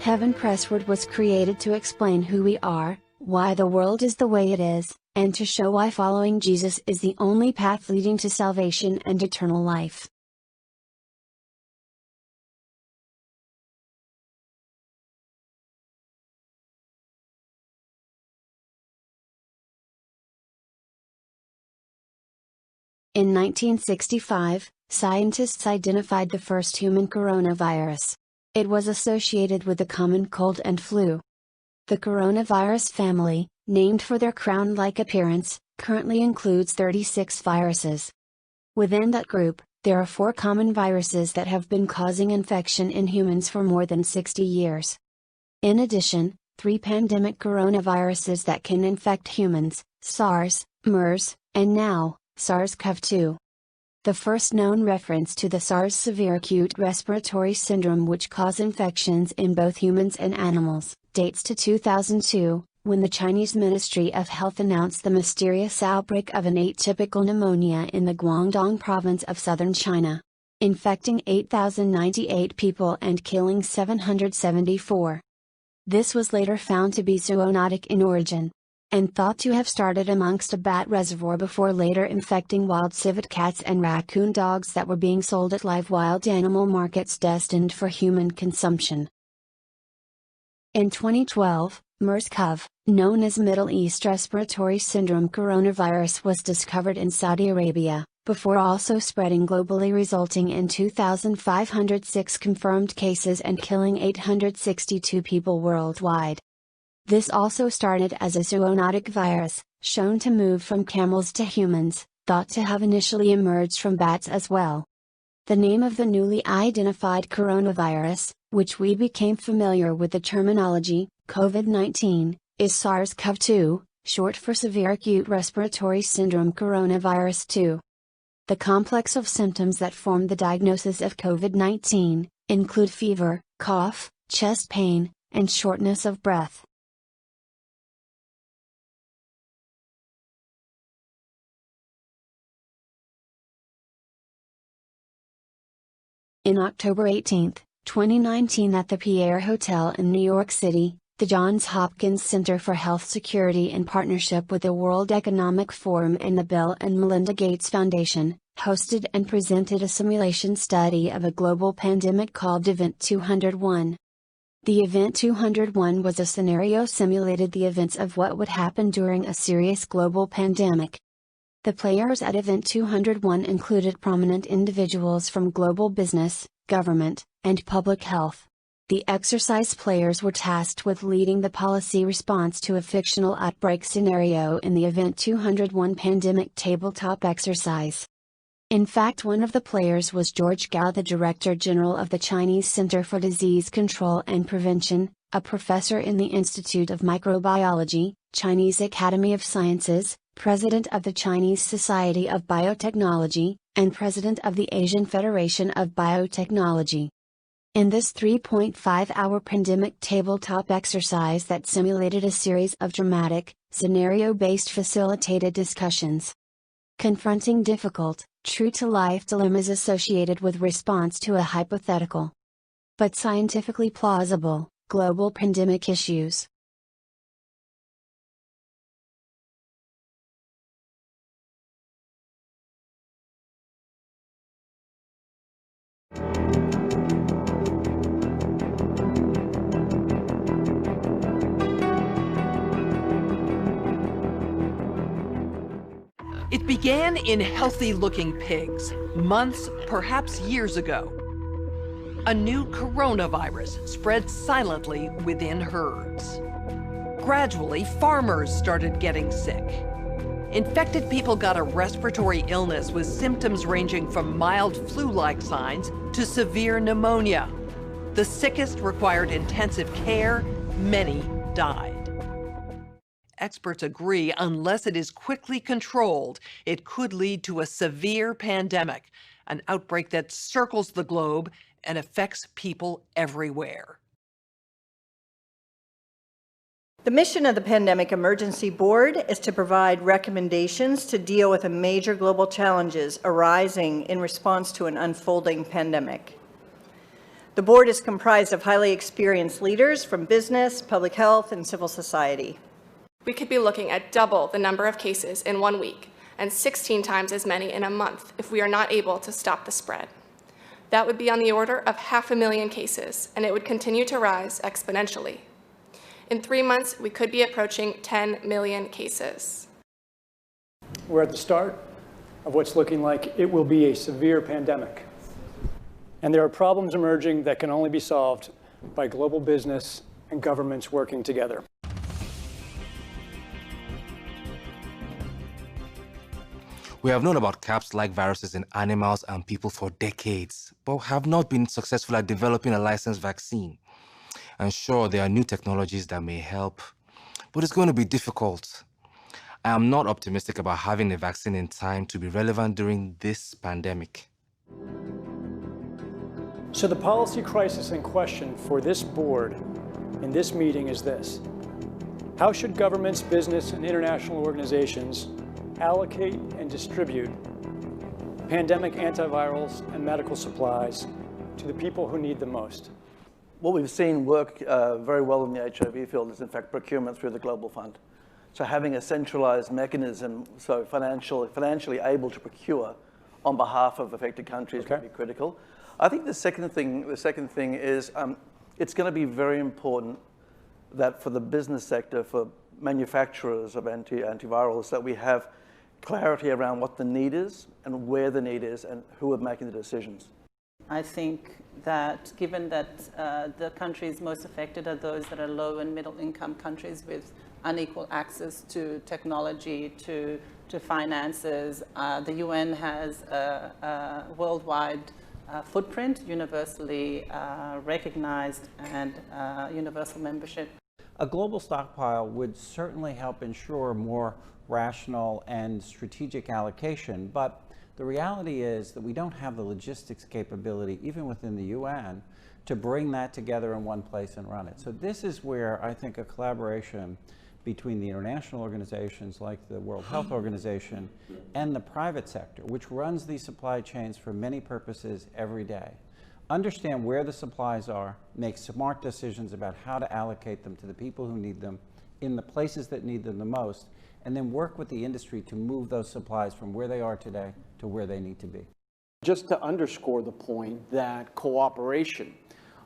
Heaven Pressword was created to explain who we are, why the world is the way it is, and to show why following Jesus is the only path leading to salvation and eternal life. In 1965, scientists identified the first human coronavirus. It was associated with the common cold and flu. The coronavirus family, named for their crown-like appearance, currently includes 36 viruses. Within that group, there are 4 common viruses that have been causing infection in humans for more than 60 years. In addition, 3 pandemic coronaviruses that can infect humans, SARS, MERS, and now, SARS-CoV-2. The first known reference to the SARS severe acute respiratory syndrome, which cause infections in both humans and animals, dates to 2002, when the Chinese Ministry of Health announced the mysterious outbreak of an atypical pneumonia in the Guangdong province of southern China, infecting 8,098 people and killing 774. This was later found to be zoonotic in origin, and thought to have started amongst a bat reservoir before later infecting wild civet cats and raccoon dogs that were being sold at live wild animal markets destined for human consumption. In 2012, MERS-CoV, known as Middle East Respiratory Syndrome coronavirus, was discovered in Saudi Arabia, before also spreading globally, resulting in 2,506 confirmed cases and killing 862 people worldwide. This also started as a zoonotic virus, shown to move from camels to humans, thought to have initially emerged from bats as well. The name of the newly identified coronavirus, which we became familiar with the terminology, COVID-19, is SARS-CoV-2, short for Severe Acute Respiratory Syndrome Coronavirus 2. The complex of symptoms that form the diagnosis of COVID-19 include fever, cough, chest pain, and shortness of breath. In October 18, 2019, at the Pierre Hotel in New York City, the Johns Hopkins Center for Health Security, in partnership with the World Economic Forum and the Bill and Melinda Gates Foundation, hosted and presented a simulation study of a global pandemic called Event 201. The Event 201 was a scenario simulated the events of what would happen during a serious global pandemic. The players at Event 201 included prominent individuals from global business, government, and public health. The exercise players were tasked with leading the policy response to a fictional outbreak scenario in the Event 201 pandemic tabletop exercise. In fact, one of the players was George Gao, the Director General of the Chinese Center for Disease Control and Prevention, a professor in the Institute of Microbiology, Chinese Academy of Sciences, President of the Chinese Society of Biotechnology, and President of the Asian Federation of Biotechnology. In this 3.5-hour pandemic tabletop exercise that simulated a series of dramatic, scenario-based facilitated discussions, confronting difficult, true-to-life dilemmas associated with response to a hypothetical, but scientifically plausible, global pandemic issues. It began in healthy-looking pigs, months, perhaps years ago. A new coronavirus spread silently within herds. Gradually, farmers started getting sick. Infected people got a respiratory illness with symptoms ranging from mild flu-like signs to severe pneumonia. The sickest required intensive care, many died. Experts agree, unless it is quickly controlled, it could lead to a severe pandemic, an outbreak that circles the globe and affects people everywhere. The mission of the Pandemic Emergency Board is to provide recommendations to deal with the major global challenges arising in response to an unfolding pandemic. The board is comprised of highly experienced leaders from business, public health, and civil society. We could be looking at double the number of cases in 1 week and 16 times as many in a month if we are not able to stop the spread. That would be on the order of 500,000 cases, and it would continue to rise exponentially. In 3 months, we could be approaching 10 million cases. We're at the start of what's looking like it will be a severe pandemic. And there are problems emerging that can only be solved by global business and governments working together. We have known about caps-like viruses in animals and people for decades, but have not been successful at developing a licensed vaccine. And sure, there are new technologies that may help, but it's going to be difficult. I am not optimistic about having a vaccine in time to be relevant during this pandemic. So the policy crisis in question for this board in this meeting is this: how should governments, business, and international organizations allocate and distribute pandemic antivirals and medical supplies to the people who need them most? What we've seen work very well in the HIV field is, in fact, procurement through the Global Fund. So having a centralized mechanism, so financially able to procure on behalf of affected countries would be critical. I think the second thing is it's going to be very important that for the business sector, for manufacturers of antivirals, that we have clarity around what the need is and where the need is and who are making the decisions. I think that given that the countries most affected are those that are low and middle income countries with unequal access to technology, to finances, the UN has a worldwide footprint, universally recognized, and universal membership. A global stockpile would certainly help ensure more rational and strategic allocation, but the reality is that we don't have the logistics capability, even within the UN, to bring that together in one place and run it. So this is where I think a collaboration between the international organizations like the World Health Organization and the private sector, which runs these supply chains for many purposes every day, understand where the supplies are, make smart decisions about how to allocate them to the people who need them in the places that need them the most, and then work with the industry to move those supplies from where they are today to where they need to be. Just to underscore the point that cooperation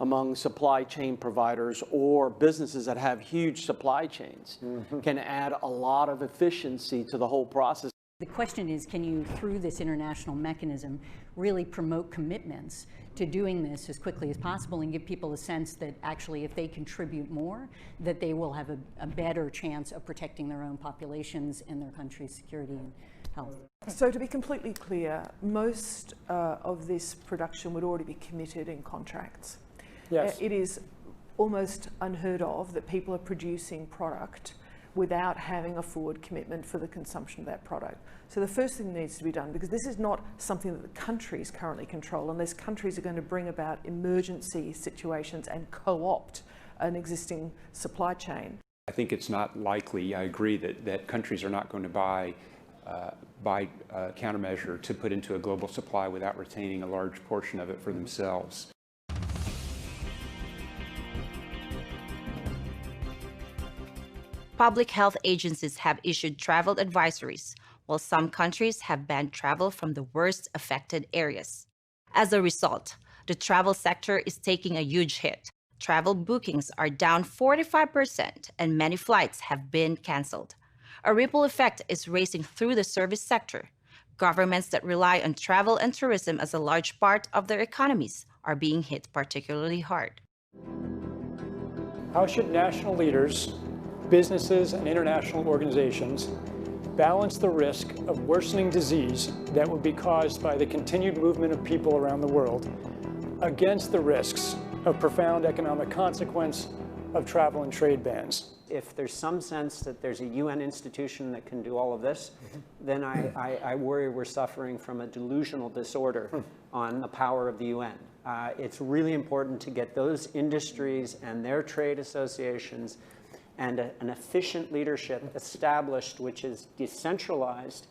among supply chain providers or businesses that have huge supply chains can add a lot of efficiency to the whole process. The question is, can you, through this international mechanism, really promote commitments to doing this as quickly as possible and give people a sense that actually if they contribute more, that they will have a better chance of protecting their own populations and their country's security and health. So to be completely clear, most of this production would already be committed in contracts. Yes. It is almost unheard of that people are producing product without having a forward commitment for the consumption of that product. So the first thing that needs to be done, because this is not something that the countries currently control, unless countries are going to bring about emergency situations and co-opt an existing supply chain. I think it's not likely, I agree, that countries are not going to buy a countermeasure to put into a global supply without retaining a large portion of it for themselves. Public health agencies have issued travel advisories, while some countries have banned travel from the worst affected areas. As a result, the travel sector is taking a huge hit. Travel bookings are down 45%, and many flights have been canceled. A ripple effect is racing through the service sector. Governments that rely on travel and tourism as a large part of their economies are being hit particularly hard. How should national leaders, businesses, and international organizations balance the risk of worsening disease that would be caused by the continued movement of people around the world against the risks of profound economic consequence of travel and trade bans? If there's some sense that there's a UN institution that can do all of this, then I worry we're suffering from a delusional disorder on the power of the UN. It's really important to get those industries and their trade associations and an efficient leadership established, which is decentralized,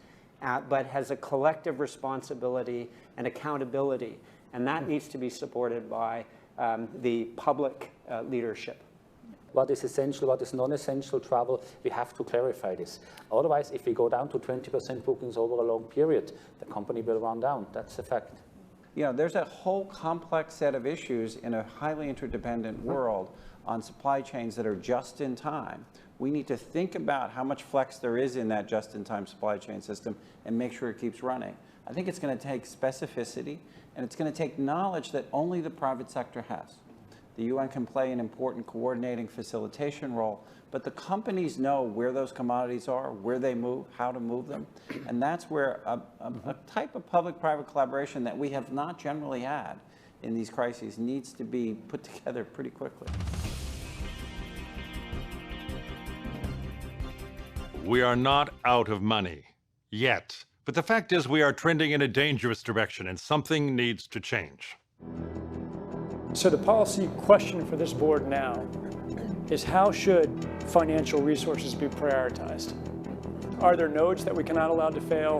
but has a collective responsibility and accountability. And that needs to be supported by the public leadership. What is essential, what is non-essential travel, we have to clarify this. Otherwise, if we go down to 20% bookings over a long period, the company will run down. That's a fact. You know, there's a whole complex set of issues in a highly interdependent world on supply chains that are just in time. We need to think about how much flex there is in that just-in-time supply chain system and make sure it keeps running. I think it's going to take specificity, and it's going to take knowledge that only the private sector has. The UN can play an important coordinating facilitation role, but the companies know where those commodities are, where they move, how to move them, and that's where a type of public-private collaboration that we have not generally had in these crises needs to be put together pretty quickly. We are not out of money yet, but the fact is we are trending in a dangerous direction and something needs to change. So the policy question for this board now is, how should financial resources be prioritized? Are there nodes that we cannot allow to fail?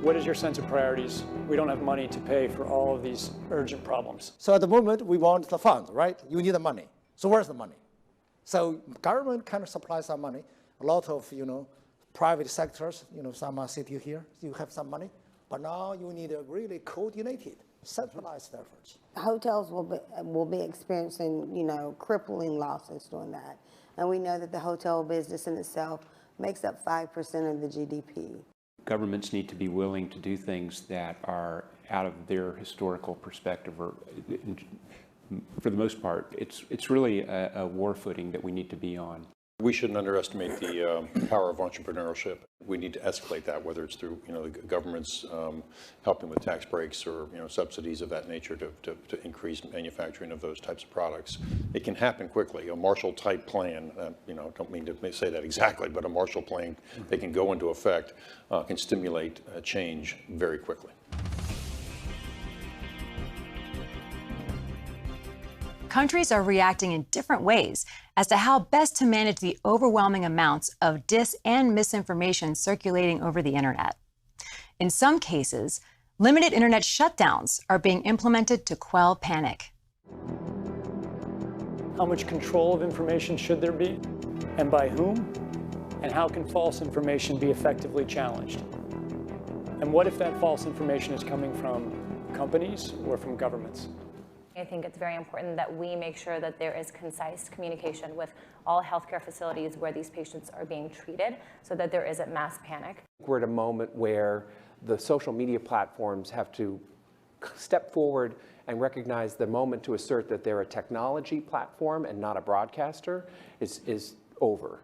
What is your sense of priorities? We don't have money to pay for all of these urgent problems. So at the moment, we want the fund, right? You need the money. So where's the money? So government kind of supplies some money. A lot of, private sectors, some are sitting here, you have some money. But now you need a really coordinated, centralized efforts. Hotels will be experiencing, crippling losses doing that. And we know that the hotel business in itself makes up 5% of the GDP. Governments need to be willing to do things that are out of their historical perspective, or for the most part, it's really a war footing that we need to be on. We shouldn't underestimate the power of entrepreneurship. We need to escalate that, whether it's through the government's helping with tax breaks or subsidies of that nature to increase manufacturing of those types of products. It can happen quickly. A Marshall-type plan, don't mean to say that exactly, but a Marshall plan that can go into effect can stimulate change very quickly. Countries are reacting in different ways as to how best to manage the overwhelming amounts of dis and misinformation circulating over the internet. In some cases, limited internet shutdowns are being implemented to quell panic. How much control of information should there be, and by whom? And how can false information be effectively challenged? And what if that false information is coming from companies or from governments? I think it's very important that we make sure that there is concise communication with all healthcare facilities where these patients are being treated so that there isn't mass panic. We're at a moment where the social media platforms have to step forward and recognize the moment to assert that they're a technology platform and not a broadcaster is over.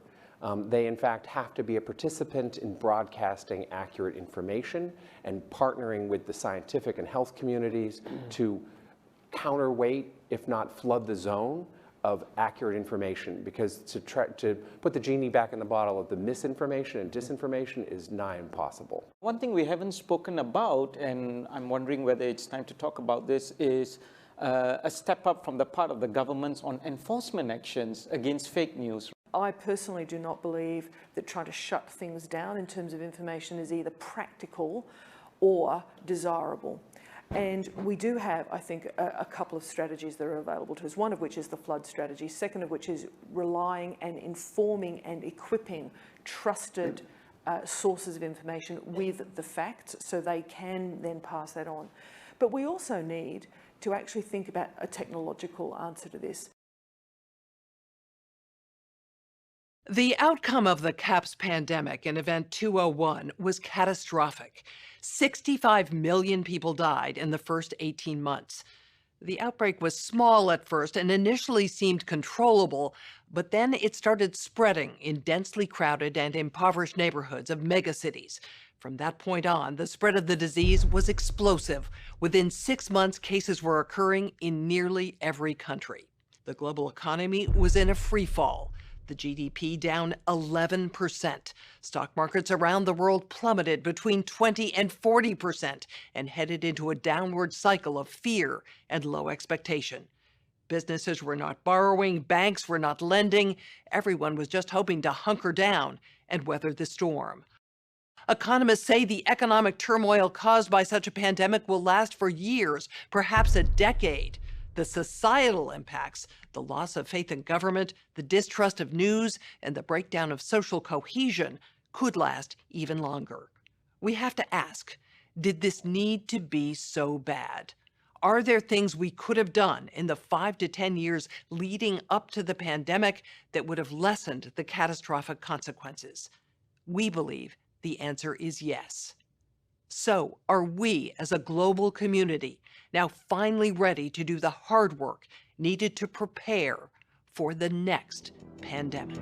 They, in fact, have to be a participant in broadcasting accurate information and partnering with the scientific and health communities to counterweight, if not flood the zone of accurate information, because to put the genie back in the bottle of the misinformation and disinformation is nigh impossible. One thing we haven't spoken about, and I'm wondering whether it's time to talk about this, is a step up from the part of the governments on enforcement actions against fake news. I personally do not believe that trying to shut things down in terms of information is either practical or desirable. And we do have, I think, a couple of strategies that are available to us, one of which is the flood strategy, second of which is relying and informing and equipping trusted sources of information with the facts so they can then pass that on. But we also need to actually think about a technological answer to this. The outcome of the CAPS pandemic in Event 201 was catastrophic. 65 million people died in the first 18 months. The outbreak was small at first and initially seemed controllable, but then it started spreading in densely crowded and impoverished neighborhoods of megacities. From that point on, the spread of the disease was explosive. Within 6 months, cases were occurring in nearly every country. The global economy was in a free fall. The GDP down 11%. Stock markets around the world plummeted between 20 and 40% and headed into a downward cycle of fear and low expectation. Businesses were not borrowing, banks were not lending. Everyone was just hoping to hunker down and weather the storm. Economists say the economic turmoil caused by such a pandemic will last for years, perhaps a decade. The societal impacts, the loss of faith in government, the distrust of news, and the breakdown of social cohesion could last even longer. We have to ask, did this need to be so bad? Are there things we could have done in the 5 to 10 years leading up to the pandemic that would have lessened the catastrophic consequences? We believe the answer is yes. So, are we as a global community now finally ready to do the hard work needed to prepare for the next pandemic?